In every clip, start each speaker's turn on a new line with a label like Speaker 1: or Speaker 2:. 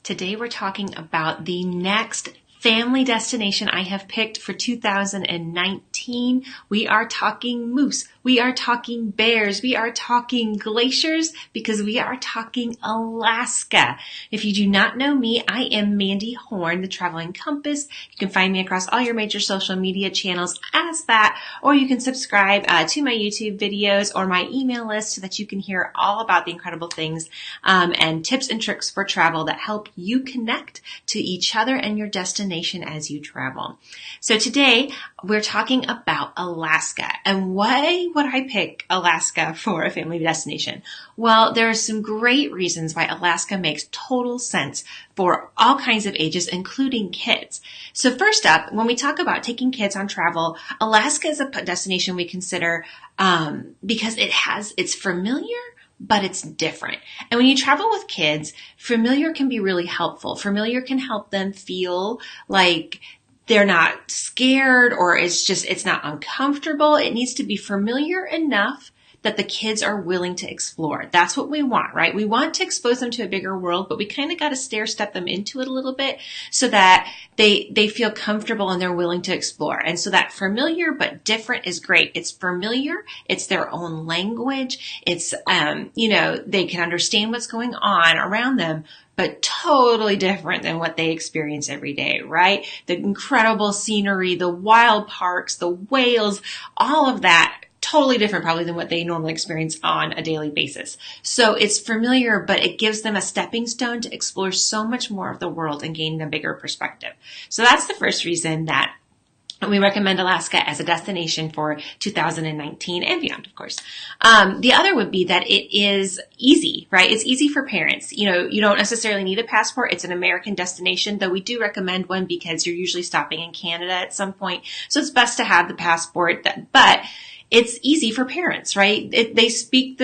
Speaker 1: Today we're talking about the next family destination I have picked for 2019. We are talking moose. We are talking bears. We are talking glaciers because we are talking Alaska. If you do not know me, I am Mandy Horn, the Traveling Compass. You can find me across all your major social media channels as that, or you can subscribe to my YouTube videos or my email list so that you can hear all about the incredible things and tips and tricks for travel that help you connect to each other and your destination as you travel. So today we're talking about Alaska. And why would I pick Alaska for a family destination? Well, there are some great reasons why Alaska makes total sense for all kinds of ages, including kids. So first up, when we talk about taking kids on travel, Alaska is a destination we consider because it's familiar, but it's different. And when you travel with kids, familiar can be really helpful. Familiar can help them feel like they're not scared or it's not uncomfortable. It needs to be familiar enough that the kids are willing to explore. That's what we want, right? We want to expose them to a bigger world, but we kind of got to step them into it a little bit so that they feel comfortable and they're willing to explore. And so that familiar but different is great. It's familiar. It's their own language. It's, they can understand what's going on around them, but totally different than what they experience every day, right? The incredible scenery, the wild parks, the whales, all of that, totally different probably than what they normally experience on a daily basis. So it's familiar, but it gives them a stepping stone to explore so much more of the world and gain a bigger perspective. So that's the first reason that we recommend Alaska as a destination for 2019 and beyond, of course. The other would be that it is easy, right? It's easy for parents. You don't necessarily need a passport. It's an American destination, though we do recommend one because you're usually stopping in Canada at some point. So it's best to have the passport, but it's easy for parents, right? They speak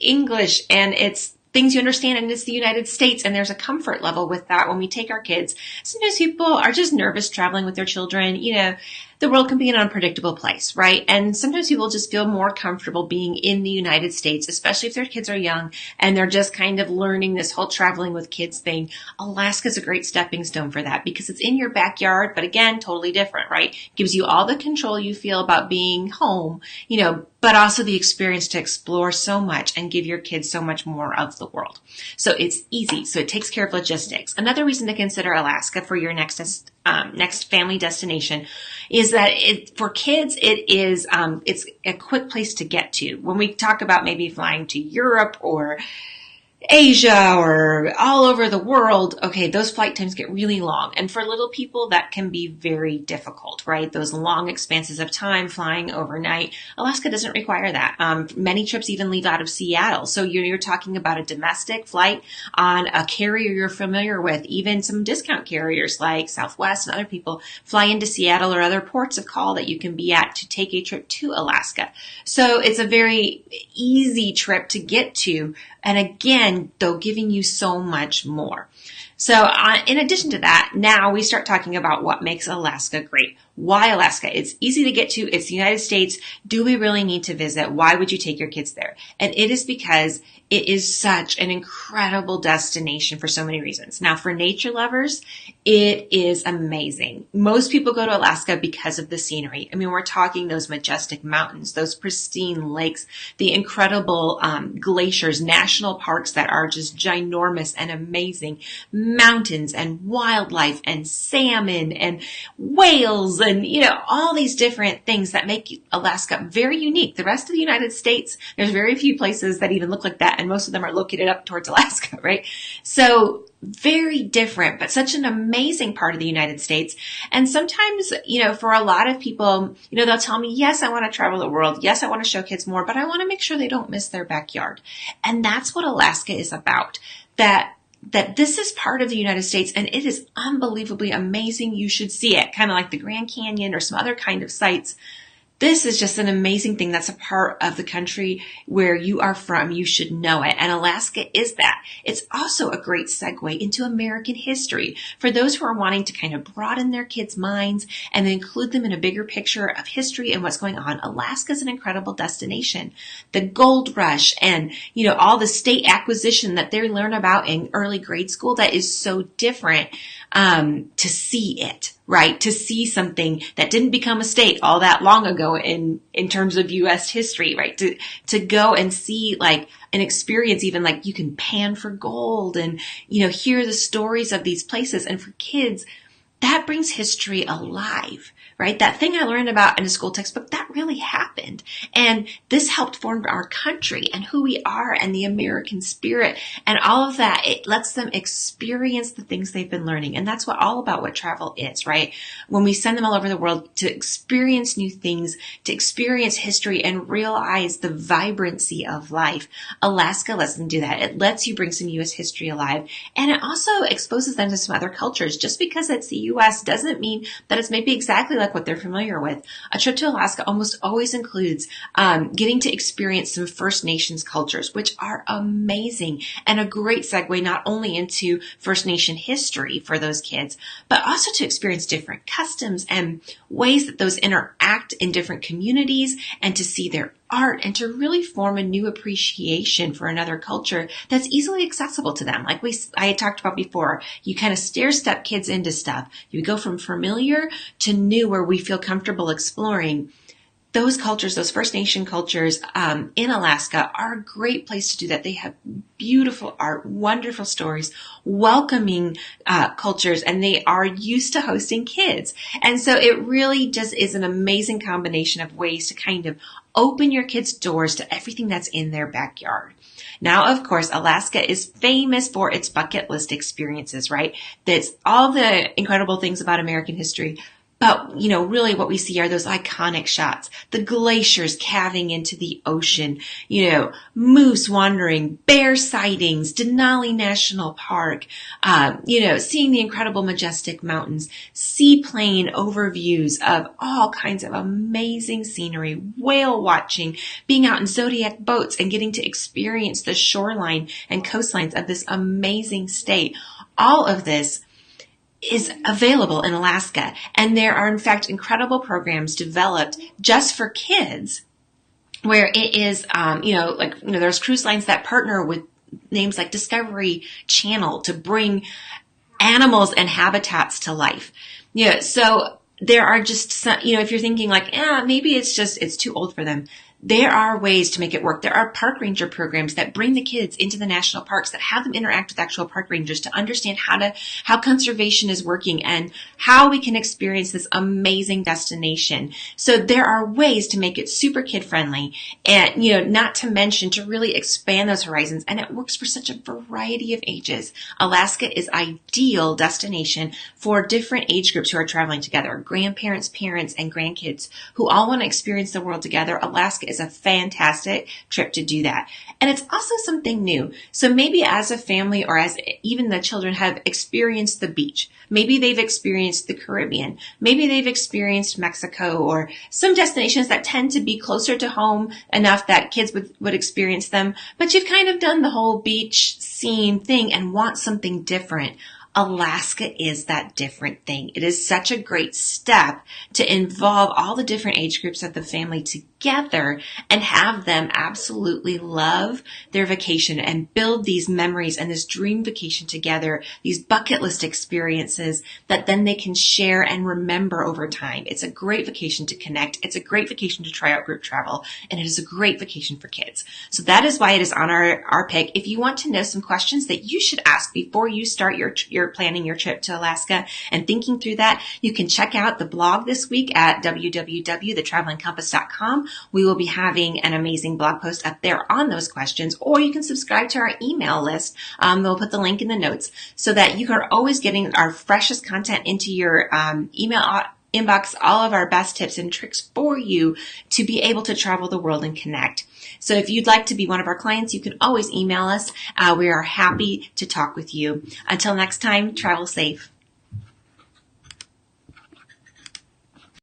Speaker 1: English and it's things you understand, and it's the United States, and there's a comfort level with that when we take our kids. Sometimes people are just nervous traveling with their children. The world can be an unpredictable place, right? And sometimes people just feel more comfortable being in the United States, especially if their kids are young and they're just kind of learning this whole traveling with kids thing. Alaska's a great stepping stone for that because it's in your backyard, but again, totally different, right? Gives you all the control you feel about being home, but also the experience to explore so much and give your kids so much more of the world. So it's easy. So it takes care of logistics. Another reason to consider Alaska for your next family destination is that for kids, it's a quick place to get to. When we talk about maybe flying to Europe or Asia or all over the world, okay, those flight times get really long. And for little people, that can be very difficult, right? Those long expanses of time flying overnight. Alaska doesn't require that. Many trips even leave out of Seattle. So you're talking about a domestic flight on a carrier you're familiar with. Even some discount carriers like Southwest and other people fly into Seattle or other ports of call that you can be at to take a trip to Alaska. So it's a very easy trip to get to. And again, though, giving you so much more. So in addition to that, now we start talking about what makes Alaska great. Why Alaska? It's easy to get to. It's the United States. Do we really need to visit? Why would you take your kids there? And it is because it is such an incredible destination for so many reasons. Now, for nature lovers, it is amazing. Most people go to Alaska because of the scenery. I mean, we're talking those majestic mountains, those pristine lakes, the incredible glaciers, national parks that are just ginormous and amazing, mountains and wildlife and salmon and whales and, all these different things that make Alaska very unique. The rest of the United States, there's very few places that even look like that, and most of them are located up towards Alaska, right? So very different, but such an amazing part of the United States. And sometimes, for a lot of people, they'll tell me, yes, I want to travel the world. Yes, I want to show kids more, but I want to make sure they don't miss their backyard. And that's what Alaska is about. That this is part of the United States and it is unbelievably amazing. You should see it, kind of like the Grand Canyon or some other kind of sites. This is just an amazing thing. That's a part of the country where you are from. You should know it. And Alaska is that. It's also a great segue into American history for those who are wanting to kind of broaden their kids' minds and include them in a bigger picture of history and what's going on. Alaska is an incredible destination. The gold rush and, all the state acquisition that they learn about in early grade school, that is so different, to see it. Right? To see something that didn't become a state all that long ago in terms of U.S. history, right? To go and see like an experience, even like you can pan for gold and, hear the stories of these places. And for kids, that brings history alive, right? That thing I learned about in a school textbook, that really happened. And this helped form our country and who we are and the American spirit and all of that. It lets them experience the things they've been learning. And that's all about what travel is, right? When we send them all over the world to experience new things, to experience history and realize the vibrancy of life, Alaska lets them do that. It lets you bring some U.S. history alive. And it also exposes them to some other cultures. Just because it's the U.S. doesn't mean that it's maybe exactly like what they're familiar with. A trip to Alaska almost always includes getting to experience some First Nations cultures, which are amazing and a great segue not only into First Nation history for those kids, but also to experience different customs and ways that those interact in different communities and to see their art and to really form a new appreciation for another culture that's easily accessible to them. Like I had talked about before, you kind of stair step kids into stuff. You go from familiar to new where we feel comfortable exploring. Those cultures, those First Nation cultures in Alaska are a great place to do that. They have beautiful art, wonderful stories, welcoming cultures, and they are used to hosting kids. And so it really just is an amazing combination of ways to kind of open your kids' doors to everything that's in their backyard. Now, of course, Alaska is famous for its bucket list experiences, right? That's all the incredible things about American history. But, really what we see are those iconic shots, the glaciers calving into the ocean, moose wandering, bear sightings, Denali National Park, seeing the incredible majestic mountains, seaplane overviews of all kinds of amazing scenery, whale watching, being out in Zodiac boats and getting to experience the shoreline and coastlines of this amazing state. All of this is available in Alaska. And there are, in fact, incredible programs developed just for kids where it is, there's cruise lines that partner with names like Discovery Channel to bring animals and habitats to life. So there are just some, if you're thinking like, maybe it's too old for them. There are ways to make it work. There are park ranger programs that bring the kids into the national parks that have them interact with actual park rangers to understand how conservation is working and how we can experience this amazing destination. So there are ways to make it super kid friendly and, not to mention to really expand those horizons. And it works for such a variety of ages. Alaska is ideal destination for different age groups who are traveling together, grandparents, parents, and grandkids who all want to experience the world together. Alaska is a fantastic trip to do that. And it's also something new. So maybe as a family or as even the children have experienced the beach, maybe they've experienced the Caribbean, maybe they've experienced Mexico or some destinations that tend to be closer to home enough that kids would experience them, but you've kind of done the whole beach scene thing and want something different. Alaska is that different thing. It is such a great step to involve all the different age groups of the family together and have them absolutely love their vacation and build these memories and this dream vacation together, these bucket list experiences that then they can share and remember over time. It's a great vacation to connect. It's a great vacation to try out group travel, and it is a great vacation for kids. So that is why it is on our pick. If you want to know some questions that you should ask before you start your planning your trip to Alaska and thinking through that, you can check out the blog this week at www.thetravelingcompass.com. We will be having an amazing blog post up there on those questions, or you can subscribe to our email list. We'll put the link in the notes so that you are always getting our freshest content into your email inbox, all of our best tips and tricks for you to be able to travel the world and connect. So if you'd like to be one of our clients, you can always email us. We are happy to talk with you. Until next time, travel safe.